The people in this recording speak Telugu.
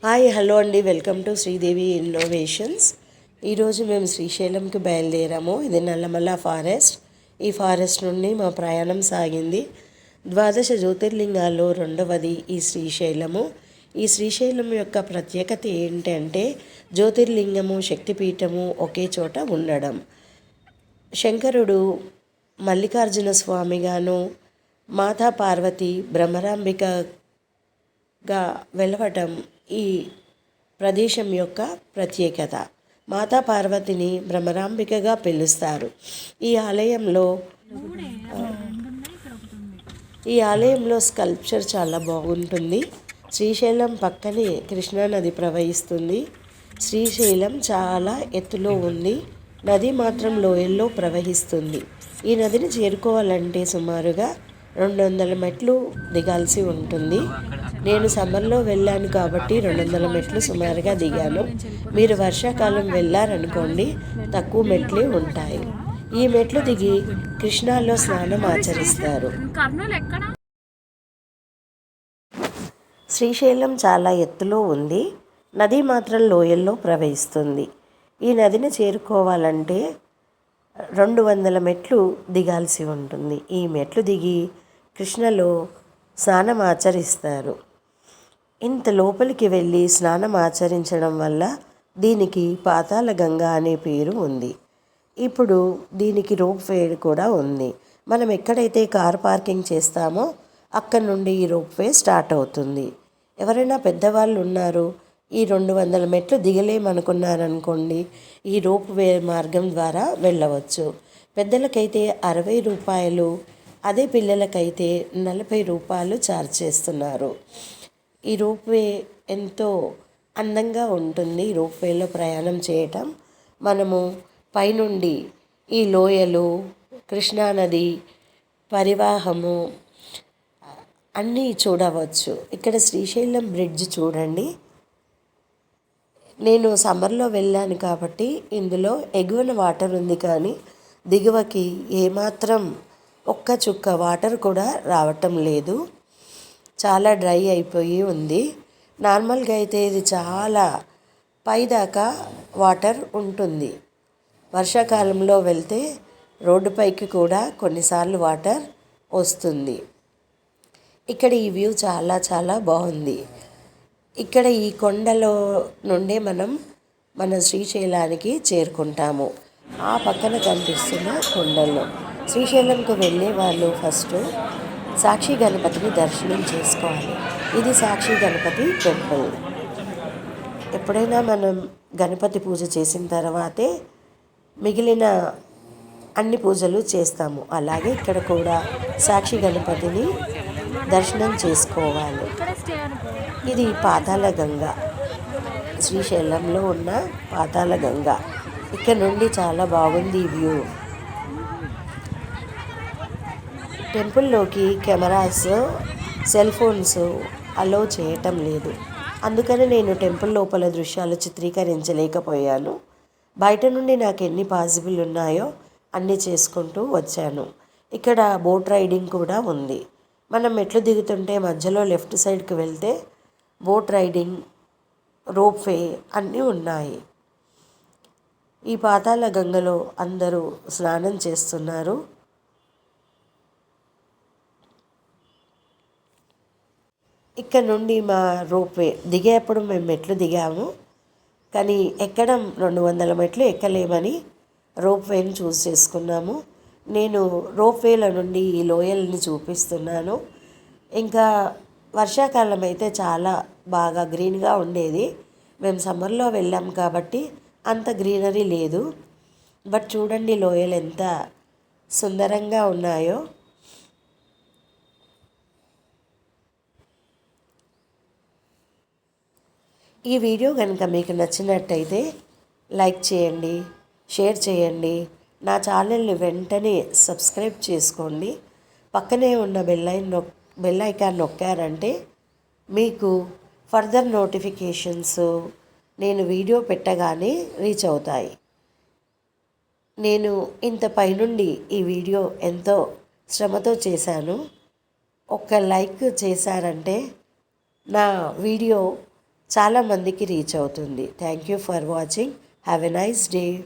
హాయ్ హలో అండి, వెల్కమ్ టు శ్రీదేవి ఇన్నోవేషన్స్. ఈరోజు మేము శ్రీశైలంకి బయలుదేరాము. ఇది నల్లమల్ల ఫారెస్ట్. ఈ ఫారెస్ట్ నుండి మా ప్రయాణం సాగింది. ద్వాదశ జ్యోతిర్లింగాల్లో రెండవది ఈ శ్రీశైలము. ఈ శ్రీశైలం యొక్క ప్రత్యేకత ఏంటంటే జ్యోతిర్లింగము, శక్తిపీఠము ఒకే చోట ఉండడం. శంకరుడు మల్లికార్జున స్వామిగాను, మాతా పార్వతి బ్రహ్మరాంబికగా వెలవటం ఈ ప్రదేశం యొక్క ప్రత్యేకత. మాతా పార్వతిని భ్రమరాంబికగా పిలుస్తారు. ఈ ఆలయంలో స్కల్ప్చర్ చాలా బాగుంటుంది. శ్రీశైలం పక్కనే కృష్ణానది ప్రవహిస్తుంది. శ్రీశైలం చాలా ఎత్తులో ఉంది. నది మాత్రం లోయల్లో ప్రవహిస్తుంది. ఈ నదిని చేరుకోవాలంటే సుమారుగా 200 మెట్లు దిగాల్సి ఉంటుంది. నేను సమ్మర్లో వెళ్ళాను కాబట్టి 200 మెట్లు సుమారుగా దిగాను. మీరు వర్షాకాలం వెళ్ళారనుకోండి, తక్కువ మెట్లే ఉంటాయి. ఈ మెట్లు దిగి కృష్ణాలో స్నానం ఆచరిస్తారు. శ్రీశైలం చాలా ఎత్తులో ఉంది. నది మాత్రం లోయల్లో ప్రవహిస్తుంది. ఈ నదిని చేరుకోవాలంటే 200 మెట్లు దిగాల్సి ఉంటుంది. ఈ మెట్లు దిగి కృష్ణలో స్నానం ఆచరిస్తారు. ఇంత లోపలికి వెళ్ళి స్నానం ఆచరించడం వల్ల దీనికి పాతాళ గంగా అనే పేరు ఉంది. ఇప్పుడు దీనికి రోప్ వే కూడా ఉంది. మనం ఎక్కడైతే కార్ పార్కింగ్ చేస్తామో అక్కడ నుండి ఈ రోప్ వే స్టార్ట్ అవుతుంది. ఎవరైనా పెద్దవాళ్ళు ఉన్నారు, ఈ 200 మెట్లు దిగలేమనుకున్నారనుకోండి, ఈ రోప్ వే మార్గం ద్వారా వెళ్ళవచ్చు. పెద్దలకైతే 60 రూపాయలు, అదే పిల్లలకైతే 40 రూపాయలు ఛార్జ్ చేస్తున్నారు. ఈ రోప్వే ఎంతో అందంగా ఉంటుంది. ఈ రోప్వేలో ప్రయాణం చేయటం, మనము పైనుండి ఈ లోయలు, కృష్ణానది పరివాహము అన్నీ చూడవచ్చు. ఇక్కడ శ్రీశైలం బ్రిడ్జ్ చూడండి. నేను సమ్మర్లో వెళ్ళాను కాబట్టి ఇందులో ఎగువన వాటర్ ఉంది, కానీ దిగువకి ఏమాత్రం ఒక్క చుక్క వాటర్ కూడా రావటం లేదు. చాలా డ్రై అయిపోయి ఉంది. నార్మల్గా అయితే ఇది చాలా పైదాకా వాటర్ ఉంటుంది. వర్షాకాలంలో వెళ్తే రోడ్డుపైకి కూడా కొన్నిసార్లు వాటర్ వస్తుంది. ఇక్కడ ఈ వ్యూ చాలా చాలా బాగుంది. ఇక్కడ ఈ కొండలో నుండే మనం మన శ్రీశైలానికి చేరుకుంటాము. ఆ పక్కన కనిపిస్తున్న కొండల్లో శ్రీశైలంకు వెళ్ళే వాళ్ళు ఫస్ట్ సాక్షి గణపతిని దర్శనం చేసుకోవాలి. ఇది సాక్షి గణపతి టెంపుల్. ఎప్పుడైనా మనం గణపతి పూజ చేసిన తర్వాతే మిగిలిన అన్ని పూజలు చేస్తాము. అలాగే ఇక్కడ కూడా సాక్షి గణపతిని దర్శనం చేసుకోవాలి. ఇది పాతాళ గంగ, శ్రీశైలంలో ఉన్న పాతాళ గంగ. ఇక్కడ నుండి చాలా బాగుంది వ్యూ. టెంపుల్లోకి కెమెరాస్, సెల్ ఫోన్స్ అలో చేయటం లేదు. అందుకని నేను టెంపుల్ లోపల దృశ్యాలు చిత్రీకరించలేకపోయాను. బయట నుండి నాకు ఎన్ని పాసిబుల్ ఉన్నాయో అన్నీ చేసుకుంటూ వచ్చాను. ఇక్కడ బోట్ రైడింగ్ కూడా ఉంది. మనం మెట్లు దిగుతుంటే మధ్యలో లెఫ్ట్ సైడ్కి వెళ్తే బోట్ రైడింగ్, రోప్ వే అన్నీ ఉన్నాయి. ఈ పాతాళ గంగలో అందరూ స్నానం చేస్తున్నారు. ఇక్కడ నుండి మా రోప్వే దిగేప్పుడు మేము మెట్లు దిగాము, కానీ ఎక్కడం 200 మెట్లు ఎక్కలేమని రోప్వేని చూస్ చేసుకున్నాము. నేను రోప్వేల నుండి ఈ లోయల్ని చూపిస్తున్నాను. ఇంకా వర్షాకాలం అయితే చాలా బాగా గ్రీన్గా ఉండేది. మేము సమ్మర్లో వెళ్ళాం కాబట్టి అంత గ్రీనరీ లేదు. బట్ చూడండి లోయలు ఎంత సుందరంగా ఉన్నాయో. ఈ వీడియో కనుక మీకు నచ్చినట్టయితే లైక్ చేయండి, షేర్ చేయండి. నా ఛానల్ని వెంటనే సబ్స్క్రైబ్ చేసుకోండి. పక్కనే ఉన్న బెల్ ఐకాన్ నొక్కారంటే మీకు ఫర్దర్ నోటిఫికేషన్స్ నేను వీడియో పెట్టగానే రీచ్ అవుతాయి. నేను ఇంత పైనుండి ఈ వీడియో ఎంతో శ్రమతో చేశాను. ఒక లైక్ చేశారంటే నా వీడియో చాలామందికి రీచ్ అవుతుంది. Thank you for watching. Have a nice day.